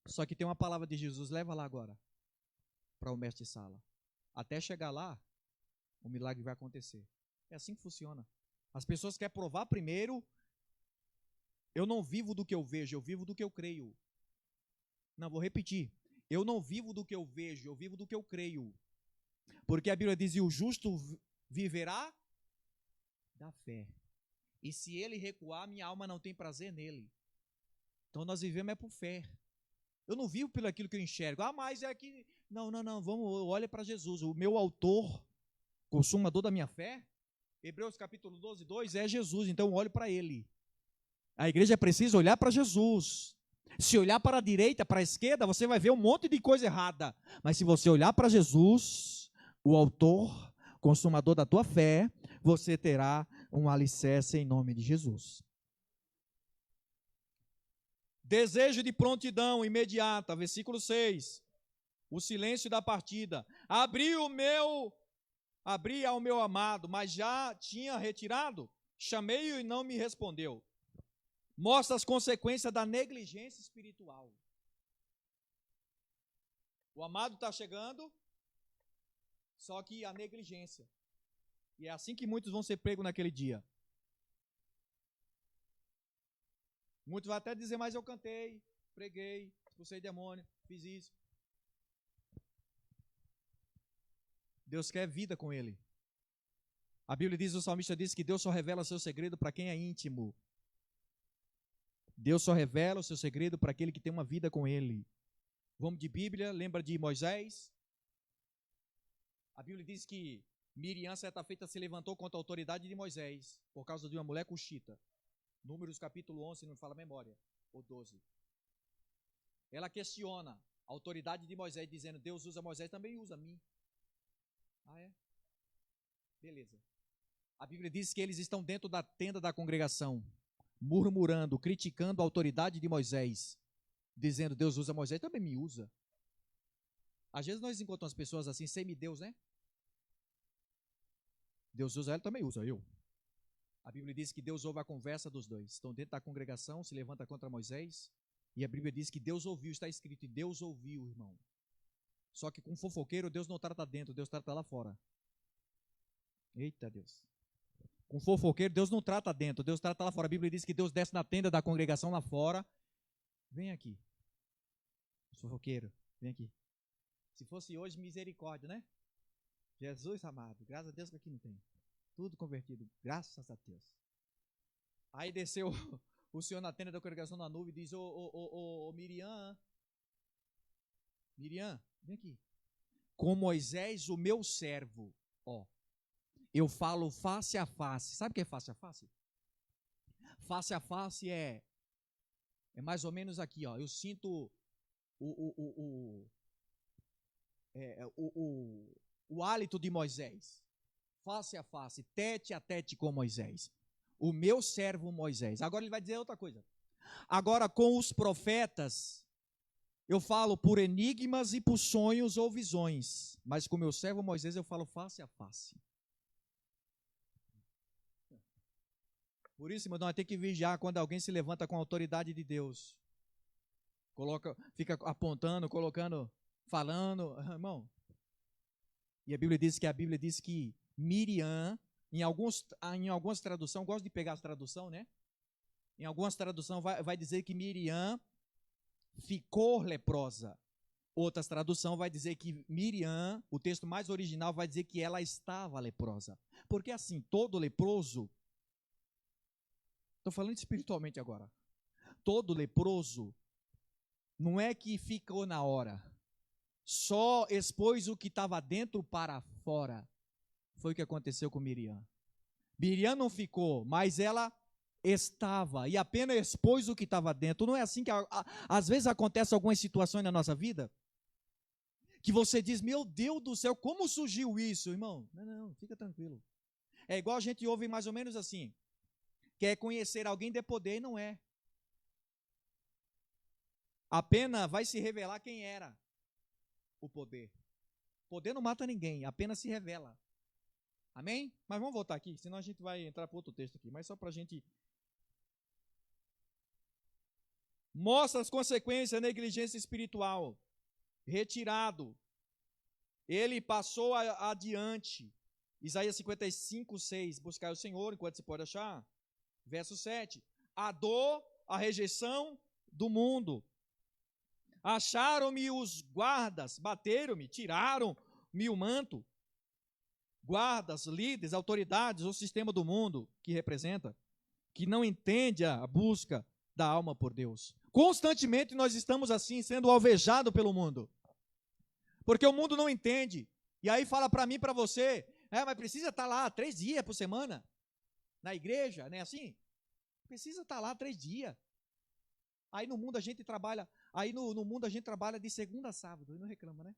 Só que tem uma palavra de Jesus, leva lá agora, para o mestre sala. Até chegar lá, o milagre vai acontecer. É assim que funciona. As pessoas querem provar primeiro. Eu não vivo do que eu vejo, eu vivo do que eu creio. Não, vou repetir. Eu não vivo do que eu vejo, eu vivo do que eu creio. Porque a Bíblia diz, e o justo viverá da fé. E se ele recuar, minha alma não tem prazer nele. Então nós vivemos por fé. Eu não vivo pelo aquilo que eu enxergo. Mas é que... Não, olha para Jesus. O meu autor, consumador da minha fé, Hebreus capítulo 12, 2 é Jesus, então olhe para ele. A igreja precisa olhar para Jesus. Se olhar para a direita, para a esquerda, você vai ver um monte de coisa errada. Mas se você olhar para Jesus, o autor, consumador da tua fé, você terá um alicerce em nome de Jesus. Desejo de prontidão imediata, versículo 6. O silêncio da partida. Abri ao meu amado, mas já tinha retirado. Chamei-o e não me respondeu. Mostra as consequências da negligência espiritual. O amado está chegando, só que a negligência. E é assim que muitos vão ser pregos naquele dia. Muitos vão até dizer, mas eu cantei, preguei, expulsei demônio, fiz isso. Deus quer vida com ele. A Bíblia diz, o salmista diz que Deus só revela seu segredo para quem é íntimo. Deus só revela o seu segredo para aquele que tem uma vida com ele. Vamos de Bíblia, lembra de Moisés? A Bíblia diz que Miriam, certa feita, se levantou contra a autoridade de Moisés, por causa de uma mulher cuxita. Números capítulo 11, não me fala a memória, ou 12. Ela questiona a autoridade de Moisés, dizendo, Deus usa Moisés, também usa a mim. Ah, é? Beleza. A Bíblia diz que eles estão dentro da tenda da congregação, murmurando, criticando a autoridade de Moisés, dizendo, Deus usa Moisés, também me usa. Às vezes nós encontramos pessoas assim, semideus, né? Deus usa ela, também usa eu. A Bíblia diz que Deus ouve a conversa dos dois. Estão dentro da congregação, se levanta contra Moisés, e a Bíblia diz que Deus ouviu, está escrito, e Deus ouviu, irmão. Só que com fofoqueiro, Deus não trata dentro, Deus trata lá fora. Eita Deus. Com fofoqueiro, Deus não trata dentro, Deus trata lá fora. A Bíblia diz que Deus desce na tenda da congregação lá fora. Vem aqui. Fofoqueiro, vem aqui. Se fosse hoje, misericórdia, né? Jesus amado, graças a Deus que aqui não tem. Tudo convertido, graças a Deus. Aí desceu o Senhor na tenda da congregação na nuvem e diz, ô Miriam, vem aqui. Com Moisés, o meu servo, ó, eu falo face a face. Sabe o que é face a face? Face a face é mais ou menos aqui, ó. Eu sinto o hálito de Moisés. Face a face, tete a tete com Moisés. O meu servo Moisés. Agora ele vai dizer outra coisa. Agora com os profetas, eu falo por enigmas e por sonhos ou visões. Mas com o meu servo Moisés eu falo face a face. Por isso, irmão, nós temos que vigiar quando alguém se levanta com a autoridade de Deus. Fica apontando, colocando, falando, irmão. E a Bíblia diz que Miriam, em algumas traduções, gosto de pegar as traduções, né? Em algumas traduções vai dizer que Miriam ficou leprosa. Outras traduções vai dizer que Miriam, o texto mais original vai dizer que ela estava leprosa. Porque assim, todo leproso, estou falando espiritualmente agora, todo leproso não é que ficou na hora, só expôs o que estava dentro para fora. Foi o que aconteceu com Miriam. Miriam não ficou, mas ela estava e apenas expôs o que estava dentro. Não é assim que às vezes acontece algumas situações na nossa vida que você diz, meu Deus do céu, como surgiu isso, irmão? Não, fica tranquilo. É igual a gente ouve mais ou menos assim, quer conhecer alguém de poder e não é. Apenas vai se revelar quem era o poder. Poder não mata ninguém, apenas se revela. Amém? Mas vamos voltar aqui, senão a gente vai entrar para outro texto aqui, mas só para a gente... Mostra as consequências da negligência espiritual. Retirado. Ele passou adiante. Isaías 55, 6. Buscar o Senhor, enquanto se pode achar. Verso 7. A dor, a rejeição do mundo. Acharam-me os guardas, bateram-me, tiraram-me o manto. Guardas, líderes, autoridades, o sistema do mundo que representa, que não entende a busca da alma por Deus. Constantemente nós estamos assim, sendo alvejados pelo mundo. Porque o mundo não entende. E aí fala para mim e para você, Mas precisa estar lá 3 dias por semana na igreja, não é assim? Precisa estar lá 3 dias. Aí no mundo a gente trabalha, no mundo a gente trabalha de segunda a sábado, e não reclama, né?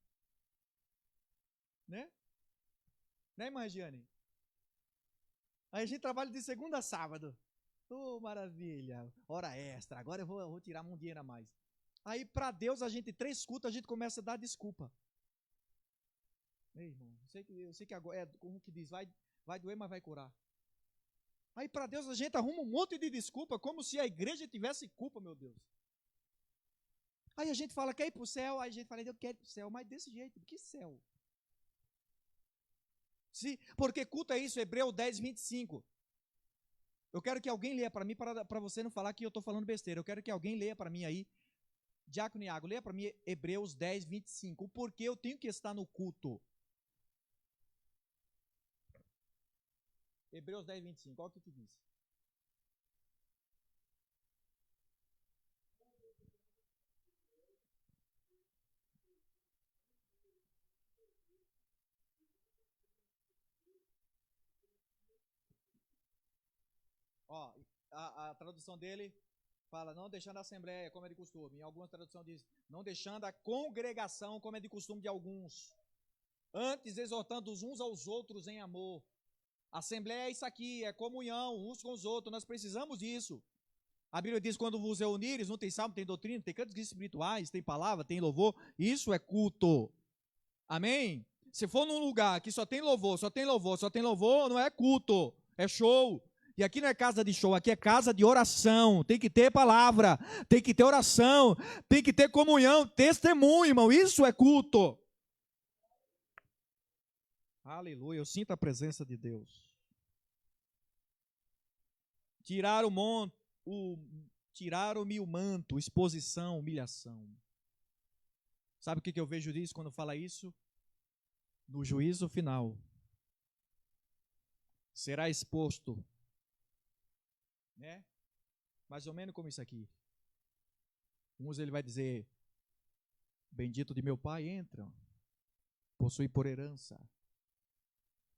Né, irmã Giane? Aí a gente trabalha de segunda a sábado. Maravilha, hora extra, agora eu vou tirar um dinheiro a mais. Aí para Deus, a gente 3 cultos, a gente começa a dar desculpa. Ei, irmão, eu sei que agora, como que diz, vai doer, mas vai curar. Aí para Deus a gente arruma um monte de desculpa, como se a igreja tivesse culpa, meu Deus. Aí a gente fala, quer ir para o céu? Aí a gente fala, eu quero ir para o céu, mas desse jeito, que céu? Porque culto é isso, Hebreus 10, 25. Eu quero que alguém leia para mim, para você não falar que eu estou falando besteira. Eu quero que alguém leia para mim aí, Diácono Iago, leia para mim Hebreus 10, 25. O porquê eu tenho que estar no culto. Hebreus 10, 25, olha o que diz. Ó, a tradução dele fala, não deixando a assembleia, como é de costume. Em algumas traduções diz, não deixando a congregação, como é de costume de alguns. Antes, exortando os uns aos outros em amor. Assembleia é isso aqui, é comunhão, uns com os outros, nós precisamos disso. A Bíblia diz, quando vos reunires, não tem salmo, tem doutrina, tem cantos espirituais, tem palavra, tem louvor, isso é culto. Amém? Se for num lugar que só tem louvor, só tem louvor, só tem louvor, não é culto, é show. E aqui não é casa de show, aqui é casa de oração. Tem que ter palavra, tem que ter oração, tem que ter comunhão, testemunho, irmão. Isso é culto. Aleluia, eu sinto a presença de Deus. Tiraram-me o manto, exposição, humilhação. Sabe o que eu vejo disso quando fala isso? No juízo final, será exposto, né? Mais ou menos como isso aqui. Uns ele vai dizer, bendito de meu pai, entra, possui por herança.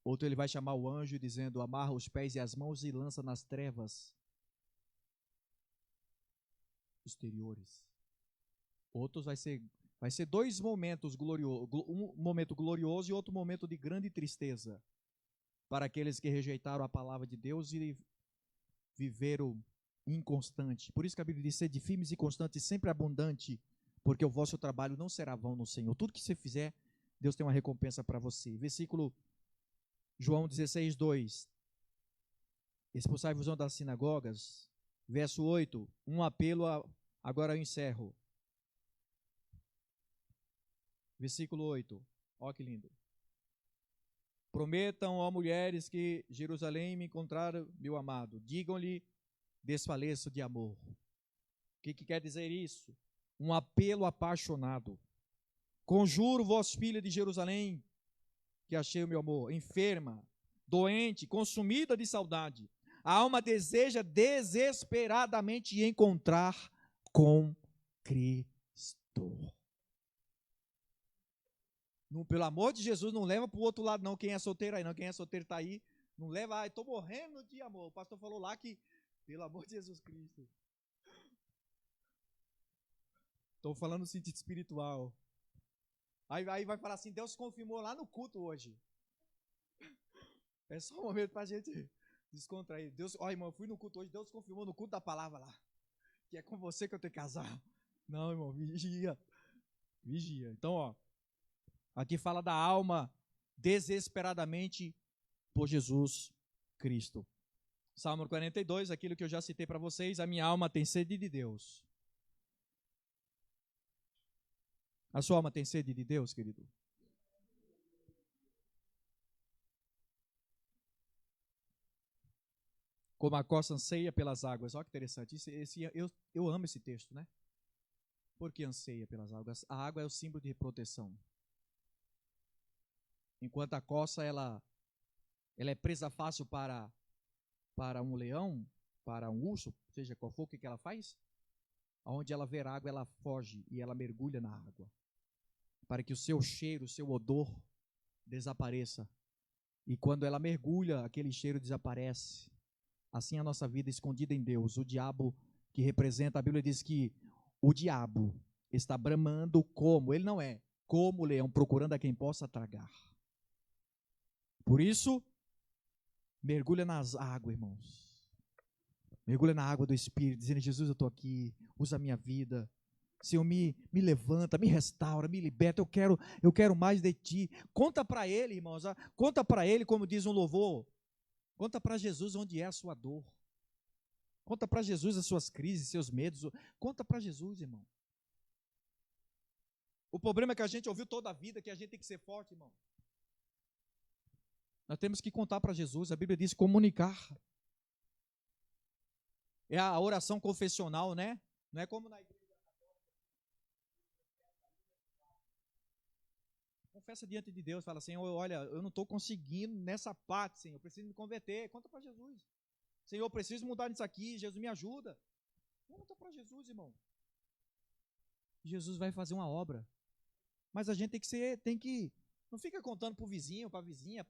Outro ele vai chamar o anjo dizendo, amarra os pés e as mãos e lança nas trevas exteriores. Outros vai ser 2 momentos gloriosos, um momento glorioso e outro momento de grande tristeza para aqueles que rejeitaram a palavra de Deus e viveram inconstante. Por isso que a Bíblia diz, sede firmes e constantes, sempre abundante, porque o vosso trabalho não será vão no Senhor. Tudo que você fizer, Deus tem uma recompensa para você. Versículo João 16, 2. Expulsai-vos das sinagogas. Verso 8, um apelo, agora eu encerro. Versículo 8, ó que lindo. Prometam, ó mulheres, que Jerusalém me encontraram, meu amado. Digam-lhe, desfaleço de amor. O que quer dizer isso? Um apelo apaixonado. Conjuro vós, filha de Jerusalém, que achei o meu amor, enferma, doente, consumida de saudade. A alma deseja desesperadamente encontrar com Cristo. Pelo amor de Jesus, não leva para o outro lado não, quem é solteiro aí não, quem é solteiro está aí, não leva, estou morrendo de amor. O pastor falou lá que, pelo amor de Jesus Cristo. Estou falando no sentido espiritual. Aí vai falar assim, Deus confirmou lá no culto hoje. É só um momento para a gente descontrair. Deus, ó irmão, eu fui no culto hoje, Deus confirmou no culto da palavra lá, que é com você que eu tenho que casar. Não, irmão, vigia. Vigia. Então, ó, aqui fala da alma desesperadamente por Jesus Cristo. Salmo 42, aquilo que eu já citei para vocês, a minha alma tem sede de Deus. A sua alma tem sede de Deus, querido? Como a costa anseia pelas águas. Olha que interessante. Eu amo esse texto, né? Por que anseia pelas águas? A água é o símbolo de proteção. Enquanto a costa, ela é presa fácil para um leão, para um urso, seja qual for, o que ela faz? Onde ela ver água, ela foge e ela mergulha na água. Para que o seu cheiro, o seu odor desapareça. E quando ela mergulha, aquele cheiro desaparece. Assim é a nossa vida escondida em Deus. O diabo que representa, a Bíblia diz que o diabo está bramando como, ele não é, como o leão, procurando a quem possa tragar. Por isso, mergulha nas águas, irmãos. Mergulha na água do Espírito, dizendo: Jesus, eu estou aqui, usa a minha vida. Senhor, me levanta, me restaura, me liberta, eu quero mais de Ti. Conta para Ele, irmãos, conta para Ele, como diz um louvor, conta para Jesus onde é a sua dor. Conta para Jesus as suas crises, seus medos, conta para Jesus, irmão. O problema é que a gente ouviu toda a vida que a gente tem que ser forte, irmão. Nós temos que contar para Jesus, a Bíblia diz comunicar. É a oração confessional, né? Não é como na igreja. Confessa diante de Deus, fala: Senhor, olha, eu não estou conseguindo nessa parte, Senhor, eu preciso me converter. Conta para Jesus. Senhor, eu preciso mudar nisso aqui, Jesus me ajuda. Conta para Jesus, irmão. Jesus vai fazer uma obra. Mas a gente tem que, não fica contando para o vizinho, para a vizinha,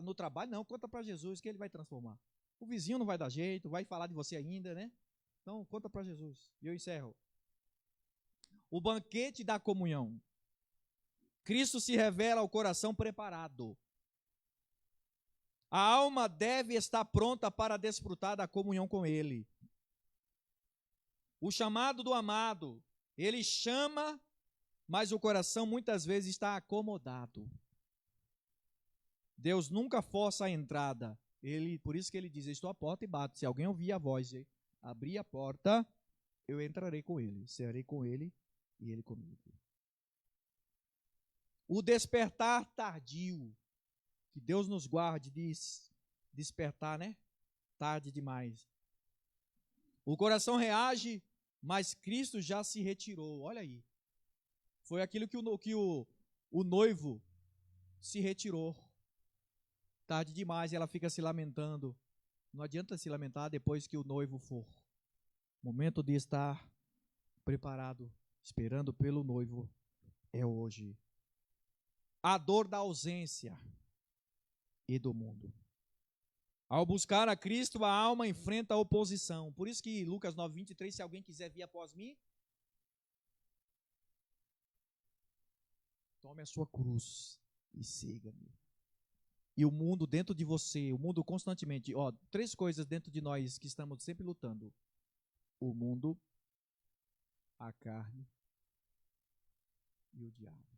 no trabalho, não, conta para Jesus que Ele vai transformar. O vizinho não vai dar jeito, vai falar de você ainda, né? Então, conta para Jesus. E eu encerro. O banquete da comunhão. Cristo se revela ao coração preparado. A alma deve estar pronta para desfrutar da comunhão com Ele. O chamado do amado, Ele chama, mas o coração muitas vezes está acomodado. Deus nunca força a entrada. Por isso que Ele diz: estou à porta e bato. Se alguém ouvir a voz e abrir a porta, eu entrarei com ele, cearei com ele e ele comigo. O despertar tardio, que Deus nos guarde de despertar, né? Tarde demais. O coração reage, mas Cristo já se retirou. Olha aí. Foi aquilo que o noivo se retirou. Tarde demais, ela fica se lamentando. Não adianta se lamentar depois que o noivo for. Momento de estar preparado, esperando pelo noivo, é hoje. A dor da ausência e do mundo. Ao buscar a Cristo, a alma enfrenta a oposição. Por isso que Lucas 9:23, se alguém quiser vir após mim, tome a sua cruz e siga-me. E o mundo dentro de você, o mundo constantemente, três coisas dentro de nós que estamos sempre lutando: o mundo, a carne e o diabo.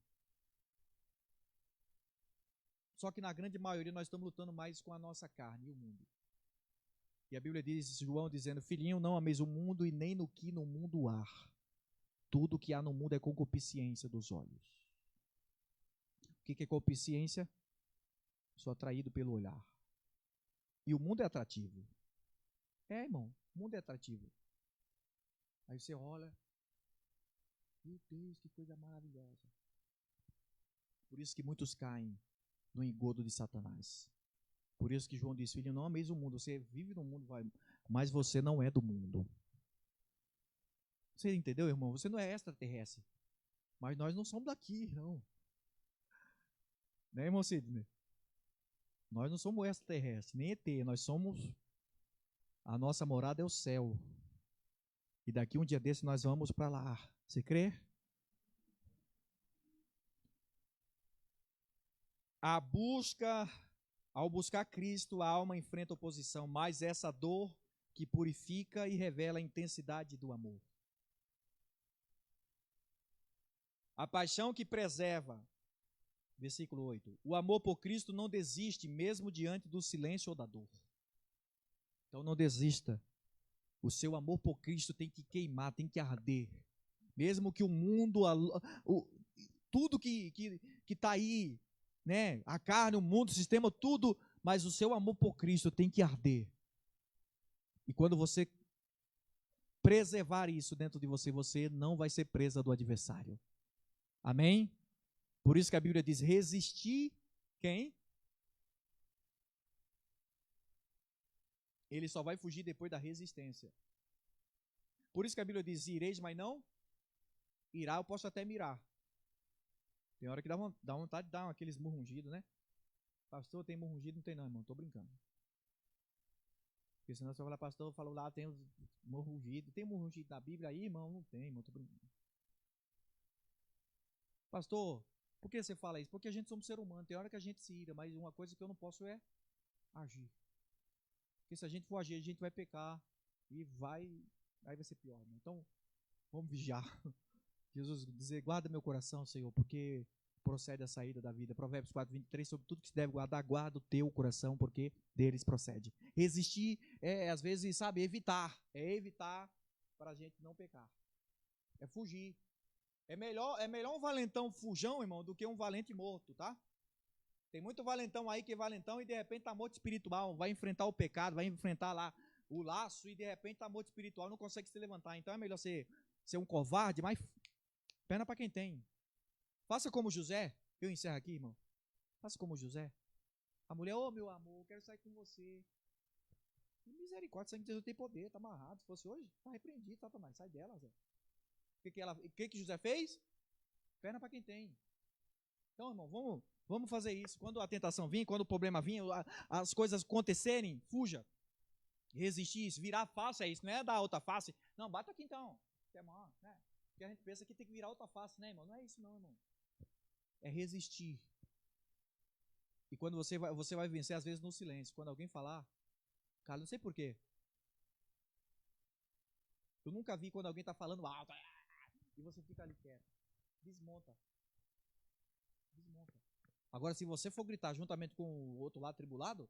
Só que na grande maioria nós estamos lutando mais com a nossa carne e o mundo. E a Bíblia diz, João dizendo: filhinho, não ameis o mundo e nem no que no mundo há. Tudo que há no mundo é concupiscência dos olhos. O que é concupiscência? Sou atraído pelo olhar. E o mundo é atrativo. Irmão, o mundo é atrativo. Aí você olha, meu Deus, que coisa maravilhosa. Por isso que muitos caem no engodo de Satanás. Por isso que João diz: filho, não ameis o mundo. Você vive no mundo, mas você não é do mundo. Você entendeu, irmão? Você não é extraterrestre. Mas nós não somos daqui, não. Né, irmão Sidney? Nós não somos extraterrestres, nem ET. Nós somos... A nossa morada é o céu. E daqui um dia desse nós vamos para lá. Você crê? Ao buscar Cristo, a alma enfrenta oposição, mas essa dor que purifica e revela a intensidade do amor. A paixão que preserva, versículo 8, o amor por Cristo não desiste, mesmo diante do silêncio ou da dor. Então não desista. O seu amor por Cristo tem que queimar, tem que arder. Mesmo que o mundo, tudo que está aí, né? A carne, o mundo, o sistema, tudo, mas o seu amor por Cristo tem que arder. E quando você preservar isso dentro de você, você não vai ser presa do adversário. Amém? Por isso que a Bíblia diz: resistir quem? Ele só vai fugir depois da resistência. Por isso que a Bíblia diz: ireis, mas não irá. Eu posso até mirar. Tem hora que dá vontade de dar aqueles murrungidos, né? Pastor, tem morrugido? Não tem não, irmão. Tô brincando. Porque senão você vai falar, pastor, falou lá, tem os morrugido. Tem morrugido na Bíblia aí, irmão? Não tem, irmão. Tô brincando. Pastor, por que você fala isso? Porque a gente somos ser humano. Tem hora que a gente se ira, mas uma coisa que eu não posso é agir. Porque se a gente for agir, a gente vai pecar e aí vai ser pior, irmão. Então, vamos vigiar. Jesus dizer, guarda meu coração, Senhor, porque procede a saída da vida. Provérbios 4:23, sobre tudo que se deve guardar, guarda o teu coração, porque deles procede. Resistir às vezes, sabe, evitar. É evitar para a gente não pecar. É fugir. É melhor um valentão fujão, irmão, do que um valente morto, tá? Tem muito valentão aí que é valentão e de repente tá morto espiritual, vai enfrentar o pecado, vai enfrentar lá o laço e de repente tá morto espiritual, não consegue se levantar. Então é melhor ser um covarde, mas perna para quem tem. Faça como José. Eu encerro aqui, irmão. Faça como José. A mulher, ô meu amor, eu quero sair com você. E misericórdia, sangue de Jesus tem poder, tá amarrado. Se fosse hoje, tá repreendido, Satanás, sai dela, Zé. O que José fez? Perna para quem tem. Então, irmão, vamos fazer isso. Quando a tentação vir, quando o problema vir, as coisas acontecerem, fuja. Resistir isso, virar face é isso, não é dar outra face. Não, bata aqui então. Que é maior, né? Porque a gente pensa que tem que virar outra face, né, irmão? Não é isso não, irmão. É resistir. E quando você vai vencer, às vezes, no silêncio. Quando alguém falar, cara, não sei porquê. Eu nunca vi quando alguém tá falando alto e você fica ali quieto. Desmonta. Agora, se você for gritar juntamente com o outro lado tribulado,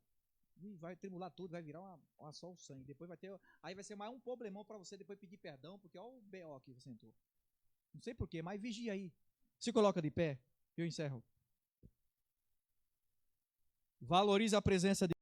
vai tribular tudo, vai virar só o sangue. Depois aí vai ser mais um problemão para você depois pedir perdão, porque olha o B.O. que você entrou. Não sei porquê, mas vigia aí. Se coloca de pé, eu encerro. Valorize a presença de